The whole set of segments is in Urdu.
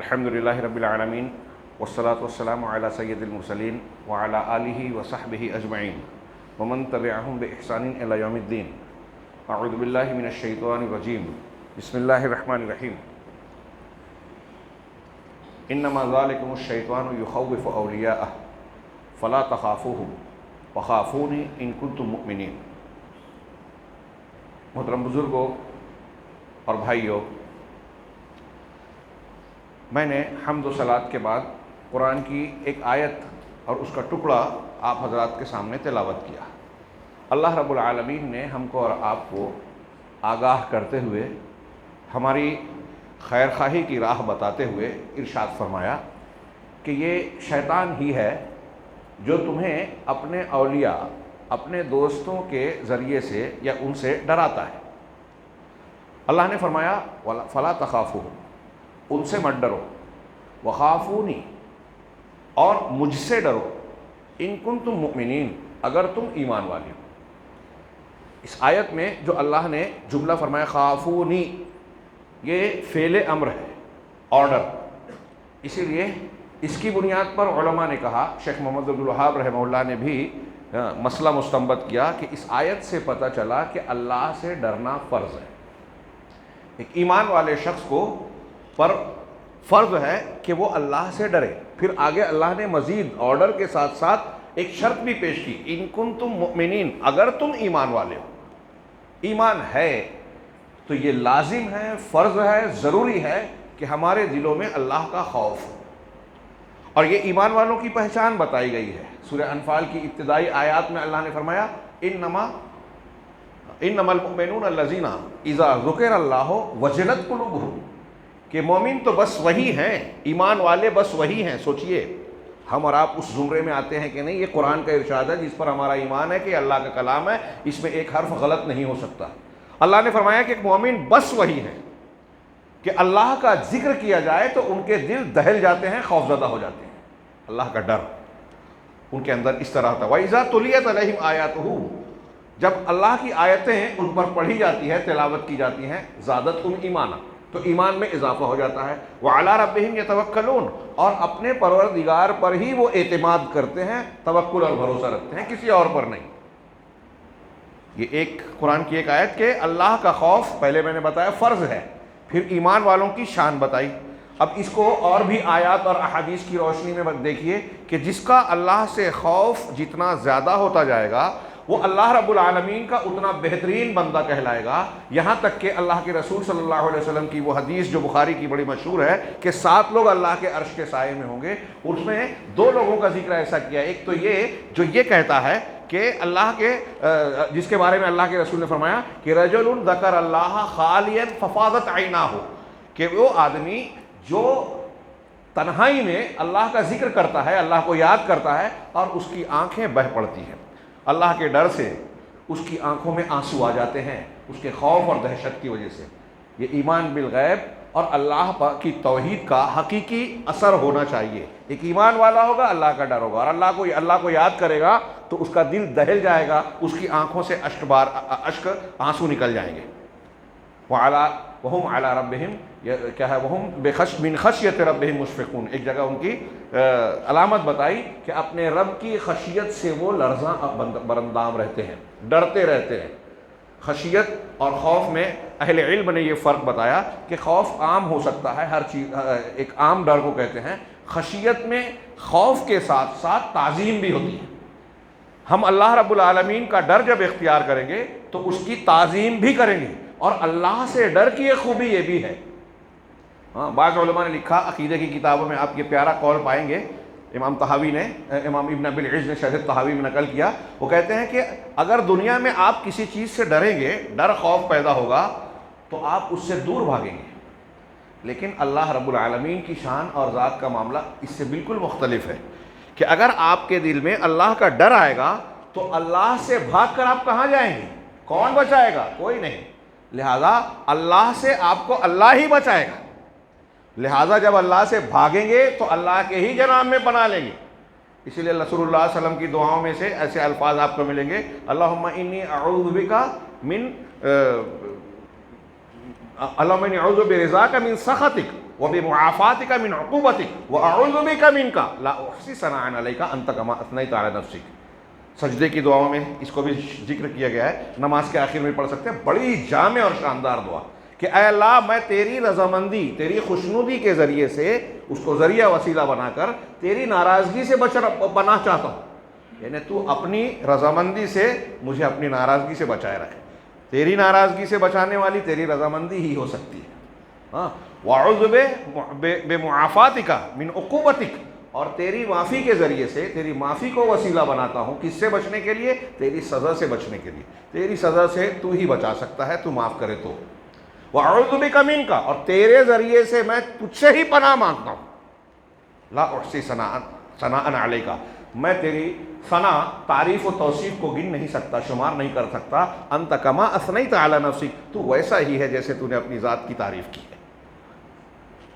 الحمدللہ رب العالمین والصلاة والسلام علی سید المرسلین وعلی آلہ وصحبہ اجمعین ومن تبعہم بإحسان الی یوم الدین. اعوذ باللہ من الشیطان الرجیم. بسم اللہ الرحمن الرحیم. انما ذالکم الشیطان یخوف اولیاءہ فلا تخافوہم وخافونی ان کنتم مؤمنین. محترم بزرگوں اور بھائیوں، میں نے حمد و صلات کے بعد قرآن کی ایک آیت اور اس کا ٹکڑا آپ حضرات کے سامنے تلاوت کیا. اللہ رب العالمین نے ہم کو اور آپ کو آگاہ کرتے ہوئے، ہماری خیر خواہی کی راہ بتاتے ہوئے ارشاد فرمایا کہ یہ شیطان ہی ہے جو تمہیں اپنے اولیاء، اپنے دوستوں کے ذریعے سے یا ان سے ڈراتا ہے. اللہ نے فرمایا فلا تخافوہم، ان سے مت ڈرو، وخافونی، اور مجھ سے ڈرو، ان کنتم مؤمنین، اگر تم ایمان والے ہو. اس آیت میں جو اللہ نے جملہ فرمایا خافونی، یہ فعل امر ہے، آرڈر. اسی لیے اس کی بنیاد پر علماء نے کہا، شیخ محمد عبد الوہاب رحمہ اللہ نے بھی مسئلہ مستنبط کیا کہ اس آیت سے پتہ چلا کہ اللہ سے ڈرنا فرض ہے. ایک ایمان والے شخص کو پر فرض ہے کہ وہ اللہ سے ڈرے. پھر آگے اللہ نے مزید آرڈر کے ساتھ ساتھ ایک شرط بھی پیش کی، ان کنتم مؤمنین، اگر تم ایمان والے ہو. ایمان ہے تو یہ لازم ہے، فرض ہے، ضروری ہے کہ ہمارے دلوں میں اللہ کا خوف ہو. اور یہ ایمان والوں کی پہچان بتائی گئی ہے. سورہ انفال کی ابتدائی آیات میں اللہ نے فرمایا انما المؤمنون الذین اذا ذکر اللہ وجلت قلوبہم، کہ مومن تو بس وہی ہیں، ایمان والے بس وہی ہیں. سوچئے ہم اور آپ اس زمرے میں آتے ہیں کہ نہیں؟ یہ قرآن کا ارشاد ہے جس پر ہمارا ایمان ہے کہ اللہ کا کلام ہے، اس میں ایک حرف غلط نہیں ہو سکتا. اللہ نے فرمایا کہ مومن بس وہی ہیں کہ اللہ کا ذکر کیا جائے تو ان کے دل دہل جاتے ہیں، خوفزدہ ہو جاتے ہیں. اللہ کا ڈر ان کے اندر اس طرح تھا. وَإِذَا تُلِيَتْ عَلَيْهِمْ آيَاتُهُ، جب اللہ کی آیتیں ان پر پڑھی جاتی ہے، تلاوت کی جاتی ہیں، زادتہم ایمانا، تو ایمان میں اضافہ ہو جاتا ہے. وَعَلَىٰ رَبِّهِمْ يَتَوَكَّلُونَ، اور اپنے پروردگار پر ہی وہ اعتماد کرتے ہیں، توکل اور بھروسہ رکھتے ہیں، کسی اور پر نہیں. یہ ایک قرآن کی ایک آیت کہ اللہ کا خوف پہلے میں نے بتایا فرض ہے، پھر ایمان والوں کی شان بتائی. اب اس کو اور بھی آیات اور احادیث کی روشنی میں دیکھیے کہ جس کا اللہ سے خوف جتنا زیادہ ہوتا جائے گا وہ اللہ رب العالمین کا اتنا بہترین بندہ کہلائے گا. یہاں تک کہ اللہ کے رسول صلی اللہ علیہ وسلم کی وہ حدیث جو بخاری کی بڑی مشہور ہے کہ 7 لوگ اللہ کے عرش کے سائے میں ہوں گے، اس میں 2 لوگوں کا ذکر ایسا کیا. ایک تو یہ جو یہ کہتا ہے کہ اللہ کے جس کے بارے میں اللہ کے رسول نے فرمایا کہ رجل ذکر اللہ خالیا ففاضت عیناہ، کہ وہ آدمی جو تنہائی میں اللہ کا ذکر کرتا ہے، اللہ کو یاد کرتا ہے اور اس کی آنکھیں بہہ پڑتی ہیں. اللہ کے ڈر سے اس کی آنکھوں میں آنسو آ جاتے ہیں، اس کے خوف اور دہشت کی وجہ سے. یہ ایمان بالغیب اور اللہ کی توحید کا حقیقی اثر ہونا چاہیے. ایک ایمان والا ہوگا، اللہ کا ڈر ہوگا، اور اللہ کو یاد کرے گا تو اس کا دل دہل جائے گا، اس کی آنکھوں سے اشک آنسو نکل جائیں گے. وَهُمْ عَلَىٰ رَبِّهِمْ، کیا ہے، وَهُمْ مِنْ خَشْيَةِ رَبِّهِمْ مُشْفِقُونَ. ایک جگہ ان کی علامت بتائی کہ اپنے رب کی خشیت سے وہ لرزاں برندام رہتے ہیں، ڈرتے رہتے ہیں. خشیت اور خوف میں اہل علم نے یہ فرق بتایا کہ خوف عام ہو سکتا ہے، ہر چیز ایک عام ڈر کو کہتے ہیں. خشیت میں خوف کے ساتھ ساتھ تعظیم بھی ہوتی ہے. ہم اللہ رب العالمین کا ڈر جب اختیار کریں گے تو اس کی تعظیم بھی کریں گے. اور اللہ سے ڈر کی ایک خوبی یہ بھی ہے، بعض علماء نے لکھا عقیدے کی کتابوں میں، آپ یہ پیارا قول پائیں گے، امام طحاوی نے، امام ابن ابی العز نے شرح طحاوی میں نقل کیا. وہ کہتے ہیں کہ اگر دنیا میں آپ کسی چیز سے ڈریں گے، ڈر خوف پیدا ہوگا تو آپ اس سے دور بھاگیں گے. لیکن اللہ رب العالمین کی شان اور ذات کا معاملہ اس سے بالکل مختلف ہے کہ اگر آپ کے دل میں اللہ کا ڈر آئے گا تو اللہ سے بھاگ کر آپ کہاں جائیں گے؟ کون بچائے گا؟ کوئی نہیں. لہذا اللہ سے آپ کو اللہ ہی بچائے گا. لہذا جب اللہ سے بھاگیں گے تو اللہ کے ہی جناب میں پناہ لیں گے. اسی لیے رسول اللہ صلی اللہ علیہ وسلم کی دعاؤں میں سے ایسے الفاظ آپ کو ملیں گے، اللہم انی اعوذ بک من اللهم انی اعوذ برضاک من سخطک وبمعافاتک من عقوبتک واعوذ بک منک لا احصی ثناء علیک انت کما اثنیت علی نفسک. سجدے کی دعاؤں میں اس کو بھی ذکر کیا گیا ہے، نماز کے آخر میں پڑھ سکتے ہیں. بڑی جامع اور شاندار دعا کہ اے اللہ میں تیری رضامندی، تیری خوشنودی کے ذریعے سے اس کو ذریعہ وسیلہ بنا کر تیری ناراضگی سے پناہ چاہتا ہوں. یعنی تو اپنی رضامندی سے مجھے اپنی ناراضگی سے بچائے رکھے. تیری ناراضگی سے بچانے والی تیری رضامندی ہی ہو سکتی ہے. ہاں، وَأَعُوذُ بِمُعَافَاتِكَ مِنْ عُقُوبَتِكَ، اور تیری معافی کے ذریعے سے تیری معافی کو وسیلہ بناتا ہوں. کس سے بچنے کے لیے؟ تیری سزا سے بچنے کے لیے. تیری سزا سے تو ہی بچا سکتا ہے، تو معاف کرے تو. وَأَعُوذُ بِكَ مِنْكَ، اور تیرے ذریعے سے میں تجھ سے ہی پناہ مانگتا ہوں. لا احصی ثناء علیک، میں تیری ثنا، تعریف و توصیف کو گن نہیں سکتا، شمار نہیں کر سکتا. انت کما اثنیت علی نفسک، تو ویسا ہی ہے جیسے تو نے اپنی ذات کی تعریف کی ہے.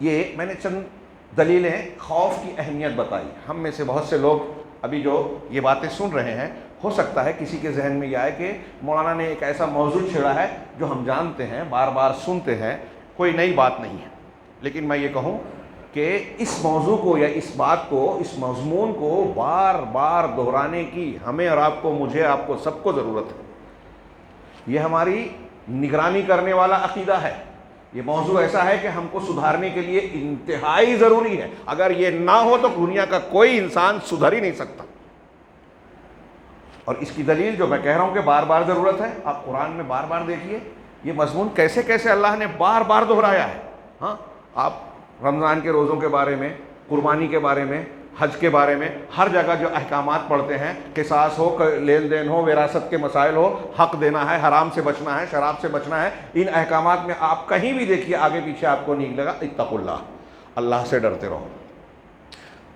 یہ میں نے چند دلیلیں خوف کی اہمیت بتائی. ہم میں سے بہت سے لوگ ابھی جو یہ باتیں سن رہے ہیں، ہو سکتا ہے کسی کے ذہن میں یہ آئے کہ مولانا نے ایک ایسا موضوع چھیڑا ہے جو ہم جانتے ہیں، بار بار سنتے ہیں، کوئی نئی بات نہیں ہے. لیکن میں یہ کہوں کہ اس موضوع کو یا اس بات کو، اس مضمون کو بار بار دہرانے کی ہمیں اور آپ کو، مجھے، آپ کو، سب کو ضرورت ہے. یہ ہماری نگرانی کرنے والا عقیدہ ہے. یہ موضوع ایسا ہے کہ ہم کو سدھارنے کے لیے انتہائی ضروری ہے. اگر یہ نہ ہو تو دنیا کا کوئی انسان سدھر ہی نہیں سکتا. اور اس کی دلیل جو میں کہہ رہا ہوں کہ بار بار ضرورت ہے، آپ قرآن میں بار بار دیکھیے یہ مضمون کیسے کیسے اللہ نے بار بار دہرایا ہے. ہاں، آپ رمضان کے روزوں کے بارے میں، قربانی کے بارے میں، حج کے بارے میں، ہر جگہ جو احکامات پڑھتے ہیں، قصاص ہو، لین دین ہو، وراثت کے مسائل ہو، حق دینا ہے، حرام سے بچنا ہے، شراب سے بچنا ہے، ان احکامات میں آپ کہیں بھی دیکھیے آگے پیچھے آپ کو نہیں لگا اتقوا اللہ، اللہ سے ڈرتے رہو.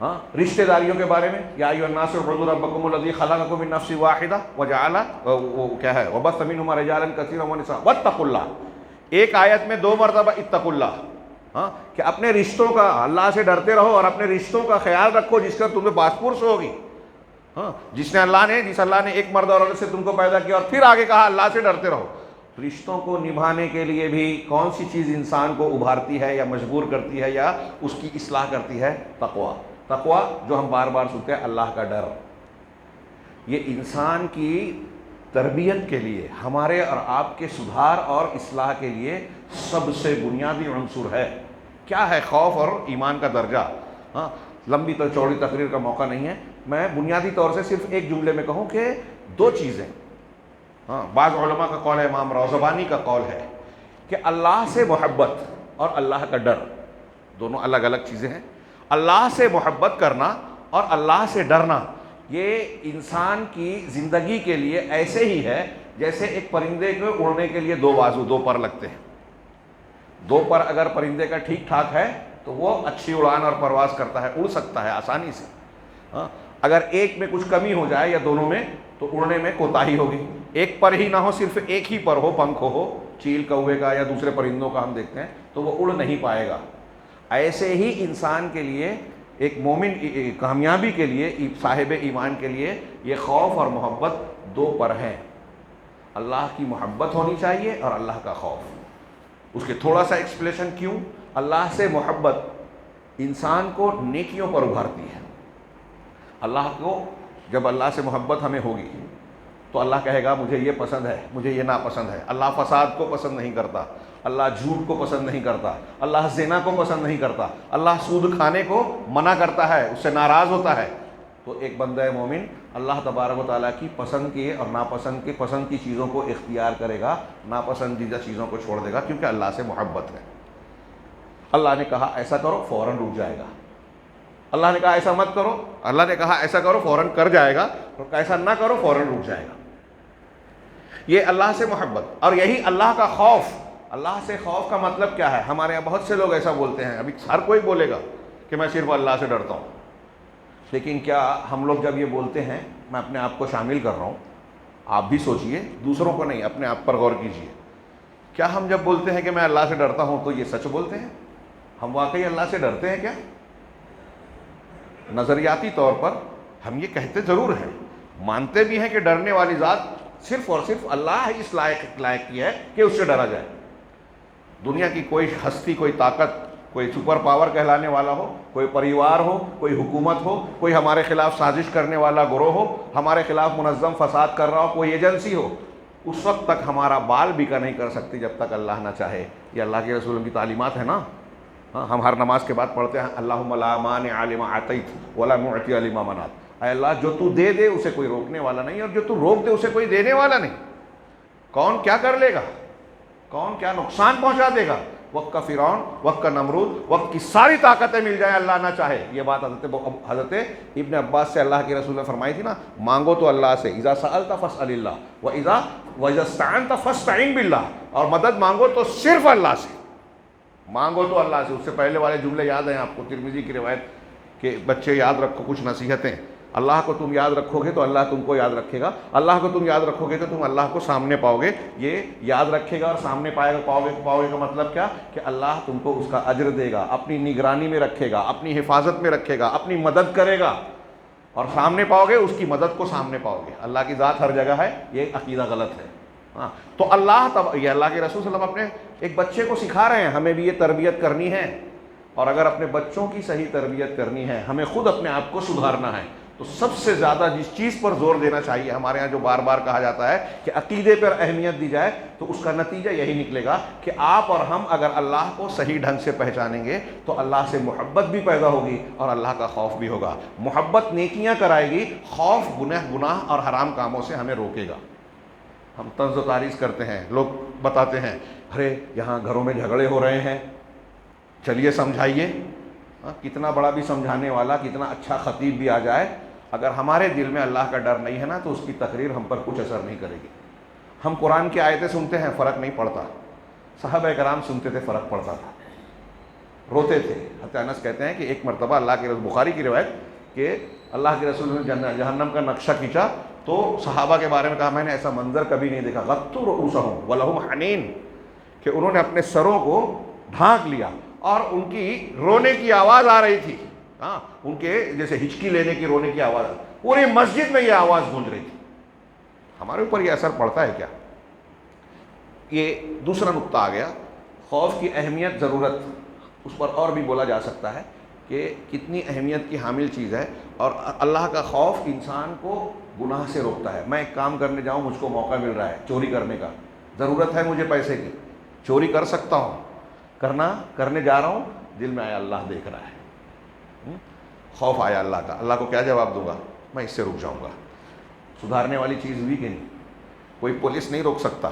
ہاں، رشتہ داریوں کے بارے میں یا ایھا الناس اعبدوا ربکم الذی خلقکم من نفس واحدہ وجعل وہ کیا ہے وبث منہما رجالا کثیرا ونساء واتقوا اللہ. ایک آیت میں 2 مرتبہ اتقوا اللہ. ہاں، کہ اپنے رشتوں کا، اللہ سے ڈرتے رہو اور اپنے رشتوں کا خیال رکھو جس کا تمہیں پاسپورٹ ہوگی. ہاں، جس اللہ نے ایک مرد اور عورت سے تم کو پیدا کیا اور پھر آگے کہا اللہ سے ڈرتے رہو. رشتوں کو نبھانے کے لیے بھی کون سی چیز انسان کو ابھارتی ہے یا مجبور کرتی ہے یا اس کی اصلاح کرتی ہے؟ تقویٰ. تقویٰ جو ہم بار بار سنتے ہیں، اللہ کا ڈر. یہ انسان کی تربیت کے لیے، ہمارے اور آپ کے سدھار اور اصلاح کے لیے سب سے بنیادی عنصر ہے. کیا ہے خوف اور ایمان کا درجہ؟ ہاں، لمبی تو چوڑی تقریر کا موقع نہیں ہے. میں بنیادی طور سے صرف ایک جملے میں کہوں کہ 2 چیزیں. ہاں، بعض علماء کا قول ہے، امام روزبانی کا قول ہے کہ اللہ سے محبت اور اللہ کا ڈر دونوں الگ الگ چیزیں ہیں. اللہ سے محبت کرنا اور اللہ سے ڈرنا یہ انسان کی زندگی کے لیے ایسے ہی ہے جیسے ایک پرندے کو اڑنے کے لیے 2 بازو، 2 پر لگتے ہیں. 2 پر اگر پرندے کا ٹھیک ٹھاک ہے تو وہ اچھی اڑان اور پرواز کرتا ہے، اڑ سکتا ہے آسانی سے. ہاں، اگر ایک میں کچھ کمی ہو جائے یا دونوں میں تو اڑنے میں کوتاہی ہوگی. ایک پر ہی نہ ہو، صرف ایک ہی پر ہو، پنکھ ہو، چیل کوے کا یا دوسرے پرندوں کا ہم دیکھتے ہیں تو وہ اڑ نہیں پائے گا. ایسے ہی انسان کے لیے، ایک مومن کامیابی کے لیے، صاحب ایمان کے لیے یہ خوف اور محبت 2 پر ہیں. اللہ کی محبت ہونی چاہیے اور اللہ کا خوف. اس کے تھوڑا سا ایکسپلیشن کیوں. اللہ سے محبت انسان کو نیکیوں پر ابھارتی ہے. اللہ کو جب اللہ سے محبت ہمیں ہوگی تو اللہ کہے گا مجھے یہ پسند ہے، مجھے یہ ناپسند ہے. اللہ فساد کو پسند نہیں کرتا، اللہ جھوٹ کو پسند نہیں کرتا، اللہ زنا کو پسند نہیں کرتا، اللہ سود کھانے کو منع کرتا ہے، اس سے ناراض ہوتا ہے. تو ایک بندہ مومن اللہ تبارک و تعالیٰ کی پسند کی اور ناپسند کی پسند کی چیزوں کو اختیار کرے گا، ناپسندیدہ چیزوں کو چھوڑ دے گا کیونکہ اللہ سے محبت ہے. اللہ نے کہا ایسا کرو، فوراً رک جائے گا. اللہ نے کہا ایسا مت کرو، اللہ نے کہا ایسا کرو، فوراً کر جائے گا. اور ایسا نہ کرو، فوراً رک جائے گا. یہ اللہ سے محبت. اور یہی اللہ کا خوف. اللہ سے خوف کا مطلب کیا ہے؟ ہمارے یہاں بہت سے لوگ ایسا بولتے ہیں، ابھی ہر کوئی بولے گا کہ میں صرف اللہ سے ڈرتا ہوں. لیکن کیا ہم لوگ جب یہ بولتے ہیں، میں اپنے آپ کو شامل کر رہا ہوں، آپ بھی سوچئے، دوسروں کو نہیں، اپنے آپ پر غور کیجئے. کیا ہم جب بولتے ہیں کہ میں اللہ سے ڈرتا ہوں تو یہ سچ بولتے ہیں؟ ہم واقعی اللہ سے ڈرتے ہیں کیا؟ نظریاتی طور پر ہم یہ کہتے ضرور ہیں، مانتے بھی ہیں کہ ڈرنے والی ذات صرف اور صرف اللہ ہی اس لائق کی ہے کہ اس سے ڈرا جائے. دنیا کی کوئی ہستی، کوئی طاقت، کوئی سپر پاور کہلانے والا ہو، کوئی پریوار ہو، کوئی حکومت ہو، کوئی ہمارے خلاف سازش کرنے والا گروہ ہو، ہمارے خلاف منظم فساد کر رہا ہو، کوئی ایجنسی ہو، اس وقت تک ہمارا بال بکا نہیں کر سکتی جب تک اللہ نہ چاہے۔ یہ اللہ کے رسول کی تعلیمات ہیں نا۔ ہاں، ہم ہر نماز کے بعد پڑھتے ہیں اللہم لا مانع لما اعطیت ولا معطی لما منعت۔ اے اللہ، جو تو دے دے اسے کوئی روکنے والا نہیں، اور جو تو روک دے اسے کوئی دینے والا نہیں۔ کون کیا کر لے گا، کون کیا نقصان پہنچا دے گا۔ وقت کا فرعون، وقت کا نمرود، وقت کی ساری طاقتیں مل جائیں، اللہ نہ چاہے۔ یہ بات حضرت ابن عباس سے اللہ کے رسول نے فرمائی تھی نا، مانگو تو اللہ سے، اذا سألت فاسأل اللہ وإذا استعنت فاستعن باللہ، اور مدد مانگو تو صرف اللہ سے مانگو تو اللہ سے۔ اس سے پہلے والے جملے یاد ہیں آپ کو، ترمذی کی روایت کہ بچے یاد رکھو کچھ نصیحتیں، اللہ کو تم یاد رکھو گے تو اللہ تم کو یاد رکھے گا، اللہ کو تم یاد رکھو گے تو تم اللہ کو سامنے پاؤ گے۔ یہ یاد رکھے گا اور سامنے پاؤ گے کا مطلب کیا، کہ اللہ تم کو اس کا اجر دے گا، اپنی نگرانی میں رکھے گا، اپنی حفاظت میں رکھے گا، اپنی مدد کرے گا، اور سامنے پاؤ گے، اس کی مدد کو سامنے پاؤ گے۔ اللہ کی ذات ہر جگہ ہے، یہ عقیدہ غلط ہے۔ ہاں، تو یہ اللہ کے رسول صلی اللہ علیہ وسلم اپنے ایک بچے کو سکھا رہے ہیں، ہمیں بھی یہ تربیت کرنی ہے، اور اگر اپنے بچوں کی صحیح تربیت کرنی ہے، ہمیں خود اپنے آپ کو سدھارنا ہے، تو سب سے زیادہ جس چیز پر زور دینا چاہیے، ہمارے ہاں جو بار بار کہا جاتا ہے کہ عقیدے پر اہمیت دی جائے، تو اس کا نتیجہ یہی نکلے گا کہ آپ اور ہم اگر اللہ کو صحیح ڈھنگ سے پہچانیں گے تو اللہ سے محبت بھی پیدا ہوگی اور اللہ کا خوف بھی ہوگا۔ محبت نیکیاں کرائے گی، خوف گناہ اور حرام کاموں سے ہمیں روکے گا۔ ہم طنز و تعریض کرتے ہیں، لوگ بتاتے ہیں ارے یہاں گھروں میں جھگڑے ہو رہے ہیں، چلیے سمجھائیے۔ کتنا بڑا بھی سمجھانے والا، کتنا اچھا خطیب بھی آ جائے، اگر ہمارے دل میں اللہ کا ڈر نہیں ہے نا، تو اس کی تقریر ہم پر کچھ اثر نہیں کرے گی۔ ہم قرآن کی آیتیں سنتے ہیں، فرق نہیں پڑتا، صحابہ کرام سنتے تھے، فرق پڑتا تھا، روتے تھے۔ حضرت انس کہتے ہیں کہ ایک مرتبہ اللہ کے رسول، بخاری کی روایت، کہ اللہ کے رسول نے جہنم کا نقشہ کھینچا تو صحابہ کے بارے میں کہا میں نے ایسا منظر کبھی نہیں دیکھا، غطوا رؤوسہم ولہم حنین، کہ انہوں نے اپنے سروں کو ڈھانک لیا اور ان کی رونے کی آواز آ رہی تھی، ہاں، ان کے جیسے ہچکی لینے کی رونے کی آواز، پوری مسجد میں یہ آواز گونج رہی تھی۔ ہمارے اوپر یہ اثر پڑتا ہے کیا؟ یہ دوسرا نقطہ آ گیا، خوف کی اہمیت، ضرورت، اس پر اور بھی بولا جا سکتا ہے کہ کتنی اہمیت کی حامل چیز ہے، اور اللہ کا خوف انسان کو گناہ سے روکتا ہے۔ میں ایک کام کرنے جاؤں، مجھ کو موقع مل رہا ہے چوری کرنے کا، ضرورت ہے مجھے پیسے کی، چوری کر سکتا ہوں، کرنے جا رہا ہوں، دل میں آیا اللہ دیکھ رہا ہے، خوف آیا اللہ کا، اللہ کو کیا جواب دوں گا، میں اس سے رک جاؤں گا۔ سدھارنے والی چیز ہوئی کہ نہیں؟ کوئی پولیس نہیں روک سکتا۔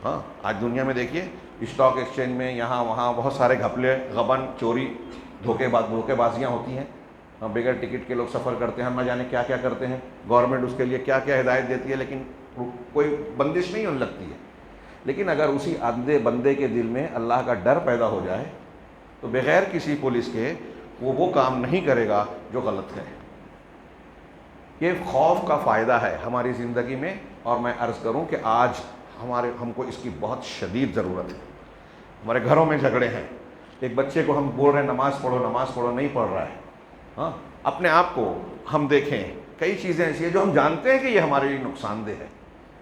ہاں، آج دنیا میں دیکھیے، اسٹاک ایکسچینج میں یہاں وہاں بہت سارے گھپلے، غبن، چوری، دھوکے بازیاں ہوتی ہیں، بغیر ٹکٹ کے لوگ سفر کرتے ہیں، ہم نہ جانے کیا کیا کرتے ہیں، گورنمنٹ اس کے لیے کیا کیا ہدایت دیتی ہے، لیکن کوئی بندش نہیں ہونے لگتی ہے۔ لیکن اگر اسی آندھے بندے کے دل میں اللہ کا ڈر پیدا ہو جائے تو بغیر کسی پولیس کے وہ کام نہیں کرے گا جو غلط ہے۔ یہ خوف کا فائدہ ہے ہماری زندگی میں، اور میں عرض کروں کہ آج ہم کو اس کی بہت شدید ضرورت ہے۔ ہمارے گھروں میں جھگڑے ہیں، ایک بچے کو ہم بول رہے ہیں نماز پڑھو، نہیں پڑھ رہا ہے۔ ہاں، اپنے آپ کو ہم دیکھیں، کئی چیزیں ایسی ہیں جو ہم جانتے ہیں کہ یہ ہمارے لیے نقصان دہ ہے،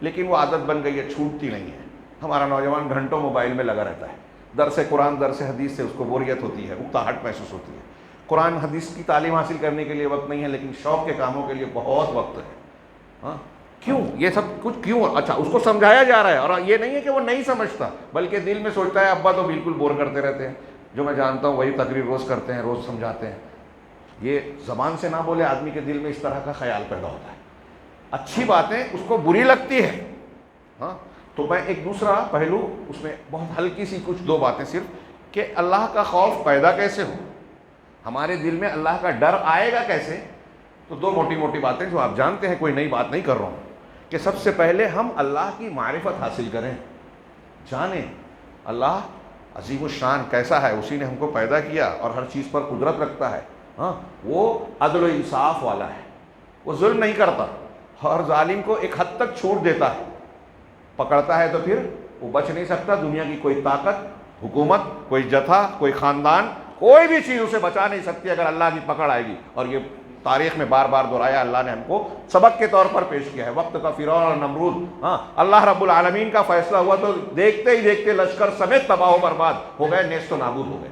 لیکن وہ عادت بن گئی ہے، چھوٹتی نہیں ہے۔ ہمارا نوجوان گھنٹوں موبائل میں لگا رہتا ہے، درس قرآن، درس حدیث سے اس کو بوریت ہوتی ہے، اکتاہٹ محسوس ہوتی ہے۔ قرآن حدیث کی تعلیم حاصل کرنے کے لیے وقت نہیں ہے، لیکن شوق کے کاموں کے لیے بہت وقت ہے۔ ہاں، کیوں یہ سب کچھ کیوں؟ اچھا، اس کو سمجھایا جا رہا ہے، اور یہ نہیں ہے کہ وہ نہیں سمجھتا، بلکہ دل میں سوچتا ہے ابا تو بالکل بور کرتے رہتے ہیں، جو میں جانتا ہوں وہی تقریر روز کرتے ہیں، روز سمجھاتے ہیں۔ یہ زبان سے نہ بولے، آدمی کے دل میں اس طرح کا خیال پیدا ہوتا ہے، اچھی باتیں اس کو بری لگتی ہے۔ ہاں، تو میں ایک دوسرا پہلو اس میں بہت ہلکی سی کچھ دو باتیں صرف، کہ اللہ کا خوف پیدا کیسے ہو، ہمارے دل میں اللہ کا ڈر آئے گا کیسے، تو دو موٹی موٹی باتیں جو آپ جانتے ہیں، کوئی نئی بات نہیں کر رہا ہوں، کہ سب سے پہلے ہم اللہ کی معرفت حاصل کریں، جانیں اللہ عظیم الشان کیسا ہے، اسی نے ہم کو پیدا کیا اور ہر چیز پر قدرت رکھتا ہے۔ ہاں، وہ عدل و انصاف والا ہے، وہ ظلم نہیں کرتا، ہر ظالم کو ایک حد تک چھوٹ دیتا ہے، پکڑتا ہے تو پھر وہ بچ نہیں سکتا، دنیا کی کوئی طاقت، حکومت، کوئی جتھا، کوئی خاندان، کوئی بھی چیز اسے بچا نہیں سکتی اگر اللہ کی پکڑ آئے گی۔ اور یہ تاریخ میں بار بار دہرایا، اللہ نے ہم کو سبق کے طور پر پیش کیا ہے. وقت کا فرعون اور نمرود، ہاں اللہ رب العالمین کا فیصلہ ہوا تو دیکھتے ہی دیکھتے لشکر سمیت تباہ و برباد ہو گئے، نیست و نابود ہو گئے.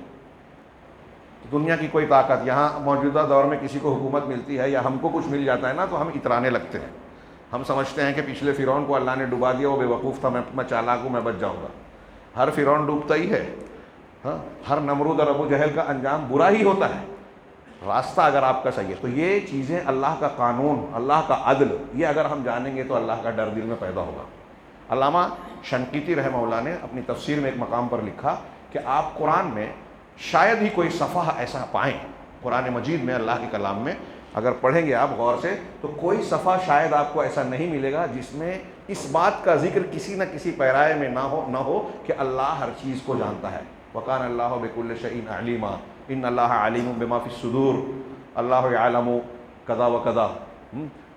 دنیا کی کوئی طاقت، یہاں موجودہ دور میں کسی کو حکومت ملتی ہے یا ہم کو کچھ مل جاتا ہے نا تو ہم اترانے لگتے ہیں. ہم سمجھتے ہیں کہ پچھلے فرعون کو اللہ نے ڈبا دیا، وہ بے وقوف تھا، میں چالاک ہوں، میں بچ جاؤں گا. ہر فرعون ڈوبتا ہی ہے، ہاں ہر نمرود اور ابو جہل کا انجام برا ہی ہوتا ہے، راستہ اگر آپ کا صحیح ہے. تو یہ چیزیں اللہ کا قانون، اللہ کا عدل، یہ اگر ہم جانیں گے تو اللہ کا ڈر دل میں پیدا ہوگا. علامہ شنقیطی رحمہ اللہ نے اپنی تفسیر میں ایک مقام پر لکھا کہ آپ قرآن میں شاید ہی کوئی صفحہ ایسا پائیں، قرآن مجید میں اللہ کے کلام میں اگر پڑھیں گے آپ غور سے تو کوئی صفحہ شاید آپ کو ایسا نہیں ملے گا جس میں اس بات کا ذکر کسی نہ کسی پیرائے میں نہ ہو کہ اللہ ہر چیز کو جانتا ہے. وَقَانَ اللَّهُ بِكُلِّ شَيْءٍ عَلِيمًا إِنَّ اللَّهَ عَلِيمٌ بِمَا فِي الصُّدُورِ اللَّهُ يَعْلَمُ كَذَا وَكَذَا.